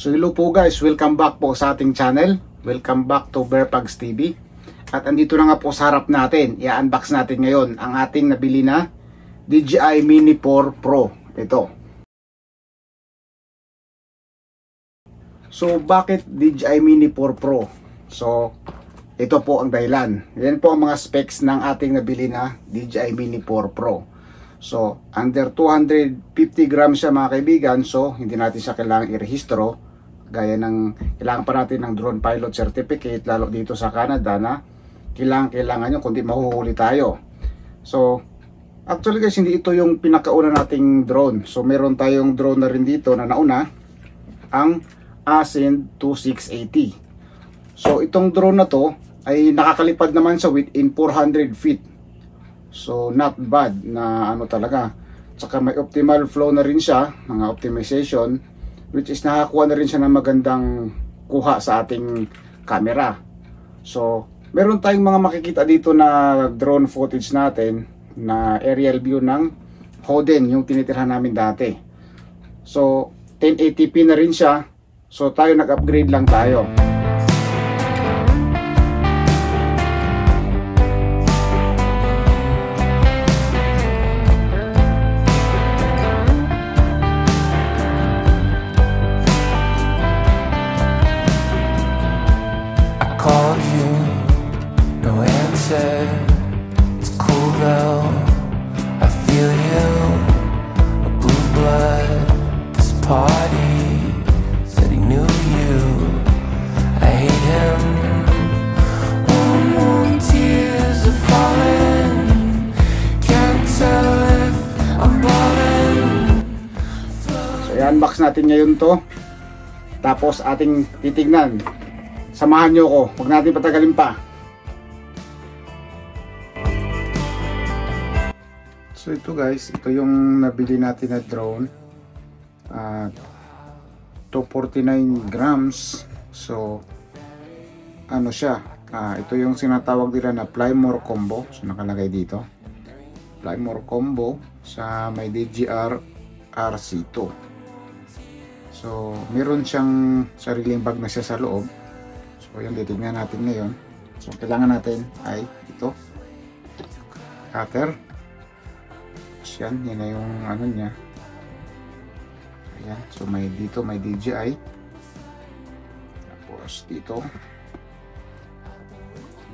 So hello po guys, welcome back po sa ating channel. Welcome back to Bearpugs TV. At andito na nga po sa harap natin, i-unbox natin ngayon ang ating nabili na DJI Mini 4 Pro. Ito. So bakit DJI Mini 4 Pro? So ito po ang dahilan. Yan po ang mga specs ng ating nabili na DJI Mini 4 Pro. So under 250 grams siya mga kaibigan. So hindi natin siya kailangan i-rehistro. Gaya ng kailangan pa natin ng drone pilot certificate, lalo dito sa Canada na kailangan nyo kundi mahuhuli tayo. So actually guys, hindi ito yung pinakauna nating drone. So meron tayong drone na rin dito na nauna, ang Ascend 2680. So itong drone na to ay nakakalipad naman siya within 400 feet. So not bad na ano talaga. Tsaka may optimal flow na rin siya, mga optimization, which is nakakuha na rin siya ng magandang kuha sa ating camera. So meron tayong mga makikita dito na drone footage natin na aerial view ng Hoden, yung tinitirhan namin dati. So 1080p na rin siya. So tayo nag-upgrade lang tayo. It's cool though, I feel you, a blue blood, this party, said he knew you, I hate him, warm tears are falling, can't tell if I'm balling. So i-unbox natin ngayon to, tapos ating titignan. Samahan nyo ko, huwag natin patagalin pa. So ito guys, ito yung nabili natin na drone, 249 grams. So ano siya, ito yung sinatawag nila na Plymore combo. So nakalagay dito Plymore combo sa may DJI RC2. So meron siyang sariling bag na siya sa loob. So yung titignan natin ngayon. So kailangan natin ay ito, cutter. Yan na yung ano niya. Ayan, so may dito may DJI. Tapos dito.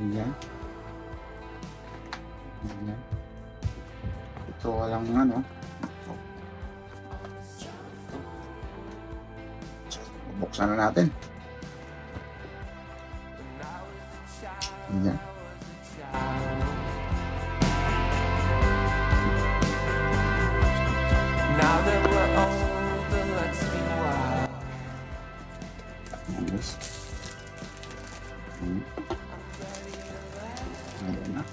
Ayan. Ayan. Ito walang ano. Buksan na natin. Ayan. Now that we're older, let's be wild. Yes. Ayan na.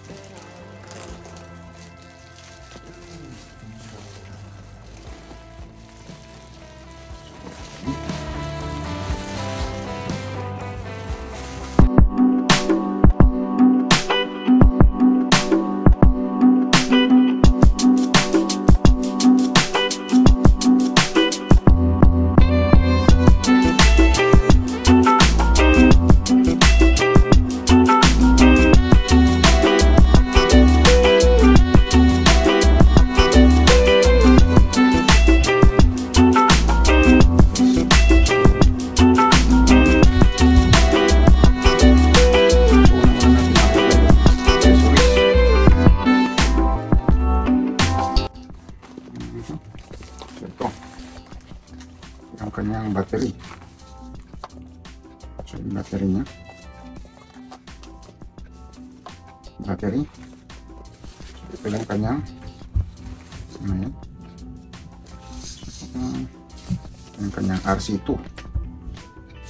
Ang kanyang battery. So yung battery niya. Battery. So ito lang kanyang. Ayan. Yung kanyang RC2.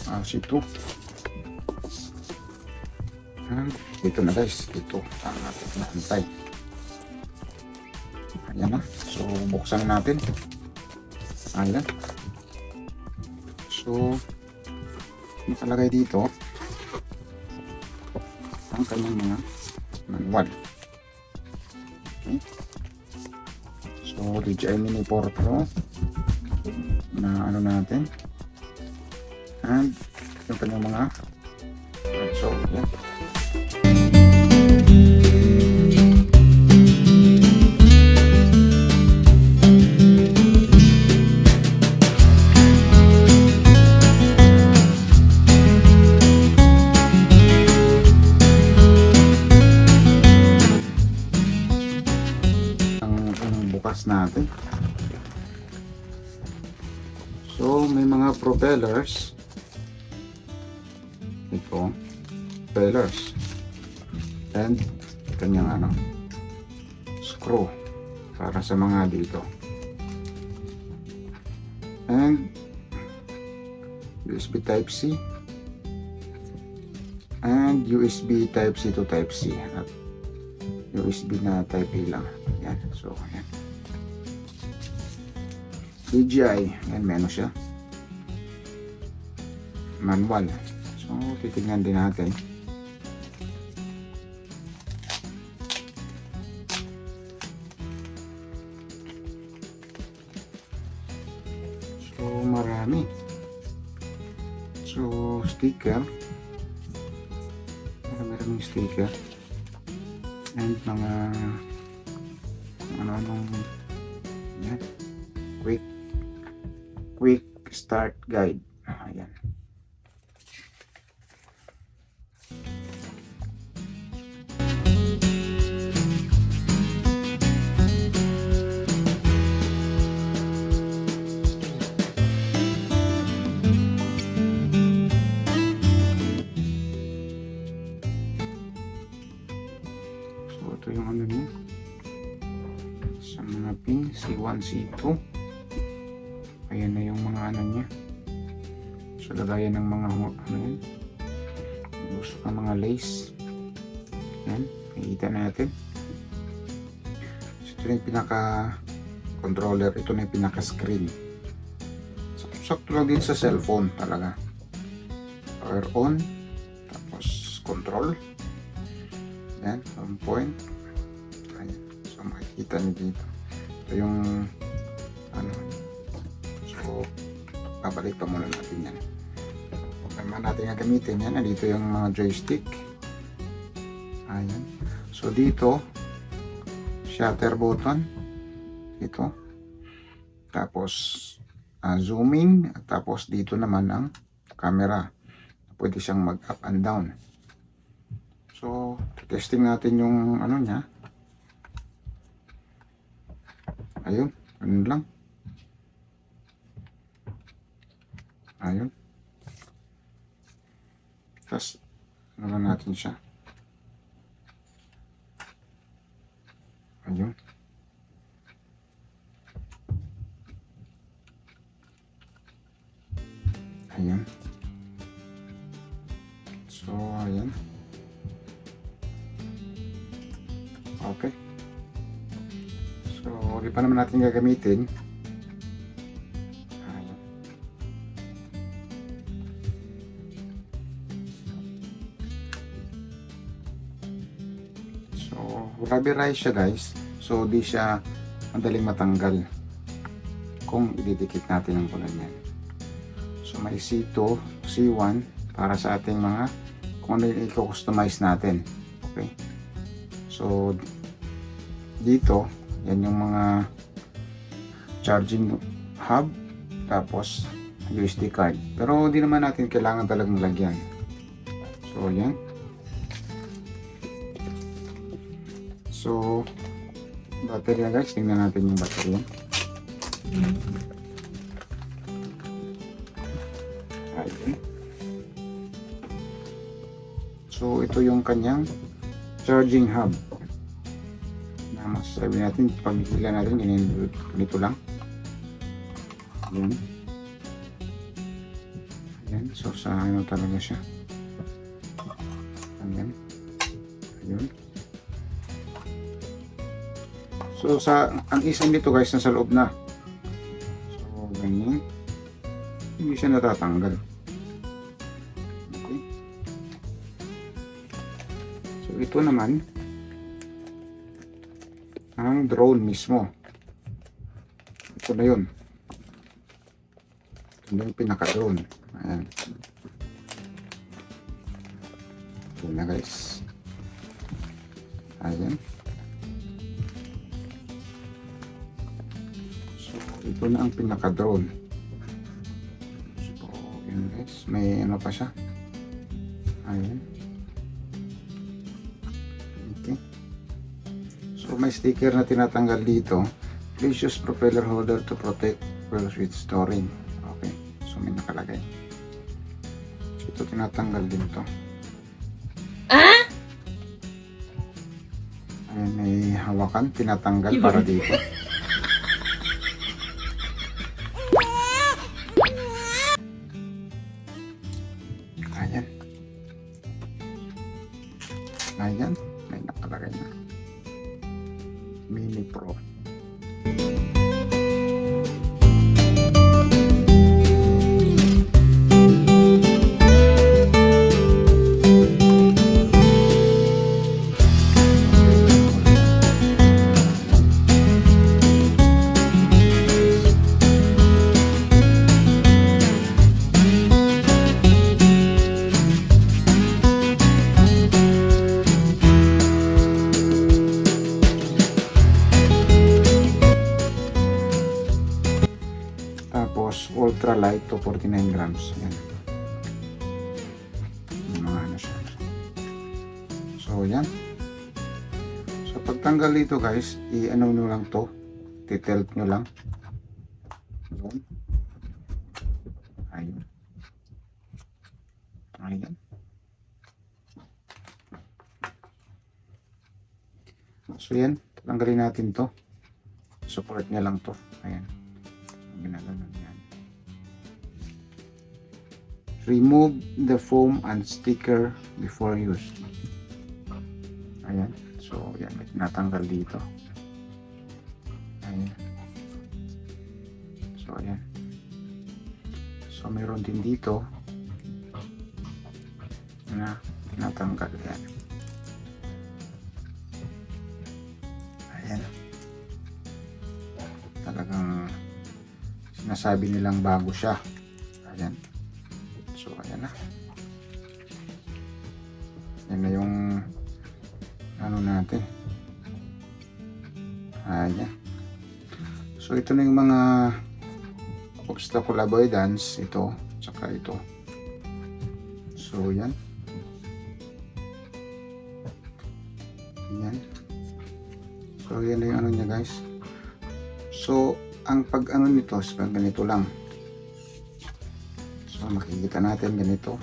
RC2. Ito na guys. Ito ang ating naantay. Ayan na. So buksan natin. Ayan. So nakalagay dito ang kanyang mga manual. Okay. So DJI Mini 4 Pro na ano natin, And yung kanyang mga so yan. Natin. So may mga propellers. Ito, propellers. And kanyang screw para sa mga dito. And USB type C and USB type C to type C at USB na type A lang. Yan. So yan. DJI, yan, meron siya manual, so titignan din natin. So marami, so sticker, maraming sticker and mga ano yan, quick start guide. Ayan. So ito yung ano niya sa mga pin C1, C2. Ayan na yung mga ano niya. So lagayan ng mga ano yan, gusto ng mga lace. Yan, makikita natin. So ito na yung pinaka controller, ito na yung pinaka screen. Sakto lang din sa cellphone talaga. Power on, tapos control. Yan, on point. Ayan, so makikita niyo dito. Ito yung ano. So, babalik pa muna natin yan. Huwag naman natin gagamitin yan. Dito yung mga joystick. Ayan. So, dito, shutter button. Ito. Tapos, zooming. Tapos, dito naman ang camera. Pwede siyang mag-up and down. So, testing natin yung ano niya. Ayun. Ganun lang. Ayun. Tapos, ano natin siya. Ayun. Ayun. So, ayan. Okay. So, di pa naman natin gagamitin. Rubberized siya guys, so di siya madaling matanggal kung ididikit natin ng ganyan. So may C2, C1 para sa ating mga kung ano yung i-customize natin. Okay, so dito yan yung mga charging hub, tapos USB card, pero di naman natin kailangan talagang lagyan. So yan. So, battery na guys, tingnan natin yung battery. Ayun. So, ito yung kanyang charging hub. Na masasabi natin, pag hila natin, ganito lang. Ayan. Ayan. So, sa ano talaga siya. Ayan. Ayun. So ang isang dito guys nasa loob na. So ganyan. Hindi siya natatanggal. Okay. So ito naman ang drone mismo. Ito na yun. Ito Ito yung pinaka-drone. Ayan. Ito na guys. Ayan. So, ito na ang pinaka-drone. So, yun guys. May ano pa siya. Ayan. Okay. So, may sticker na tinatanggal dito. Please use propeller holder to protect while with storing. Okay. So, may nakalagay. So, ito tinatanggal din to. Ayan, may hawakan. Tinatanggal para dito. Ayan. Ayan. May nakalagay na. Mini Pro. Tapos ultra light to 49 grams. Yan. Yung mga ano siya. So yan. So pagtanggal dito guys, i-ano nyo lang to. Titilt nyo lang. Ayun. Ayun. Ayun. So yan. Tanggalin natin to. Support niya lang to. Ayan. Ginaganon yan. Remove the foam and sticker before use. Ayan. So, yan. May tinatanggal dito. Ayan. So, ayan. So, mayroon din dito na tinatanggal yan. Ayan. Talagang sinasabi nilang bago siya. Ayan. So, ayan na. Yan na yung ano natin. Ayan. So, ito na yung mga obstacle avoidance. Ito. Tsaka ito. So, yan. Yan. So, yan na yung ano niya guys. So, ang pag ano nito is ganito lang. So makikita natin ganito.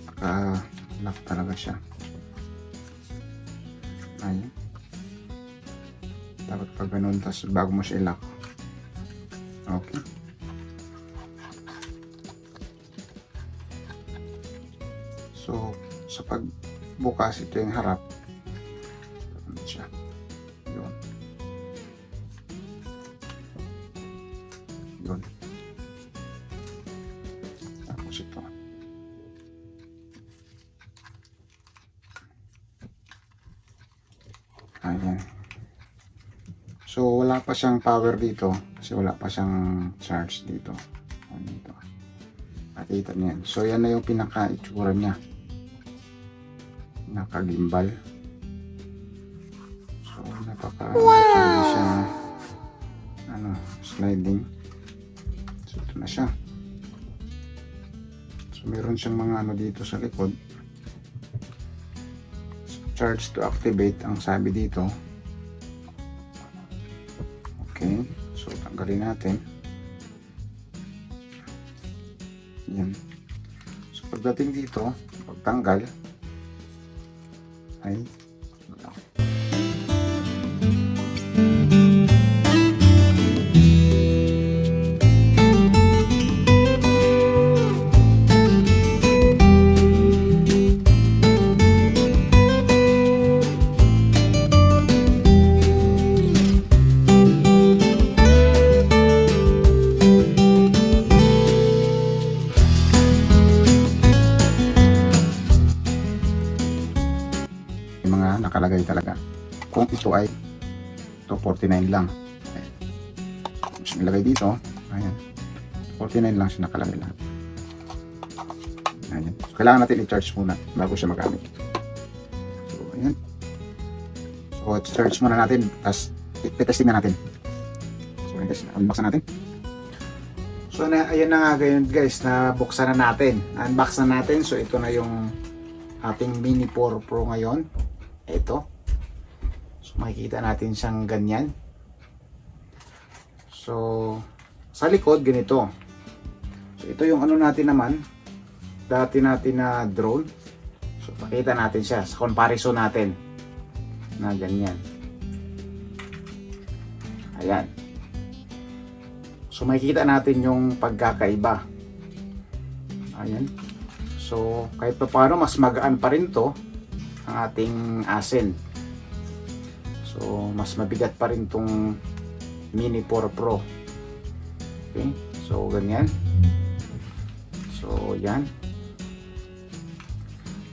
Naka-lock talaga siya. Ayan. Dapat pag ganun, tapos bago mo siya i-lock. Okay. So sa pagbukas, ito yung harap. Ganun siya. Yun. Yun. Tapos ito. Ayan. So, wala pa siyang power dito. Kasi wala pa siyang charge dito. Dito. Nakita niyan. So, yan na yung pinaka-itsura niya. Naka-gimbal. So, napaka-hindi siya sliding. So, ito na siya. So, meron siyang mga ano dito sa likod. So, charge to activate ang sabi dito. Okay. So, tanggalin natin. Yan. So, pagdating dito, pagtanggal, ay mga nakalagay talaga. Kung ito ay 249 lang. Ilagay dito. Ayan. 49 lang siya nakalagay lahat. Ayan. So, kailangan natin i-charge muna bago siya magamit. So, ayan. So, charge muna natin. Tapos, i-testing na natin. So, unboxan natin. So, ayan na nga ngayon guys, na buksan na natin. Unbox na natin. So, ito na yung ating Mini 4 Pro ngayon. Ito. So, makikita natin siyang ganyan. So, sa likod, ganito. So, ito yung ano natin naman. Dati natin na drone. So, pakita natin siya sa comparison natin. Na ganyan. Ayan. So, makikita natin yung pagkakaiba. Ayan. So, kahit pa paano, mas magaan pa rin to ang ating Asen. So, mas mabigat pa rin tong Mini 4 Pro. Okay. So, ganyan. So, yan.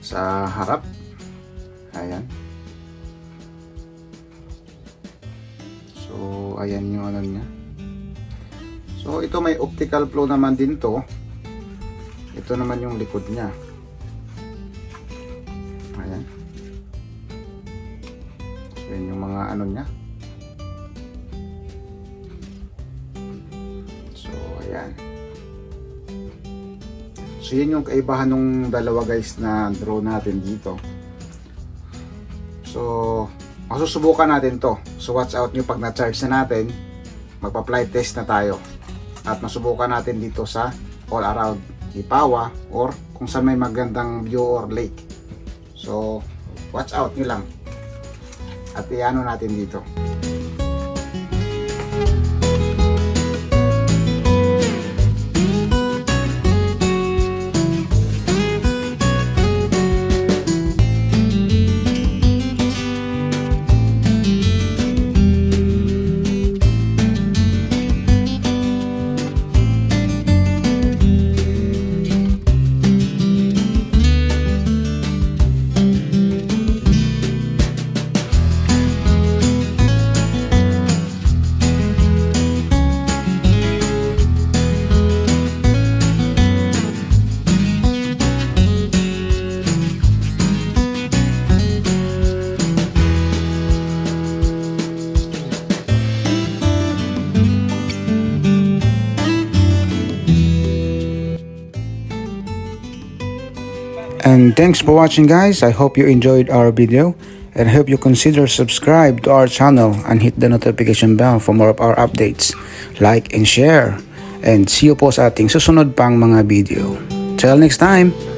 Sa harap. Ayan. So, ayan yung ano niya. So, ito may optical flow naman din to. Ito naman yung likod niya. Ayan. So, yan yung mga ano niya. So, ayan. So, yan yung kaibahan ng dalawa guys na drone natin dito. So, masusubukan natin to. So, watch out nyo pag na-charge na natin, magpa-flight test na tayo. At masubukan natin dito sa all around Lipawa or kung saan may magandang view or lake. So, watch out nyo lang. At iano natin dito. And thanks for watching guys. I hope you enjoyed our video and hope you consider subscribe to our channel and hit the notification bell for more of our updates. Like and share. And see you po sa ating susunod pang mga video. Till next time!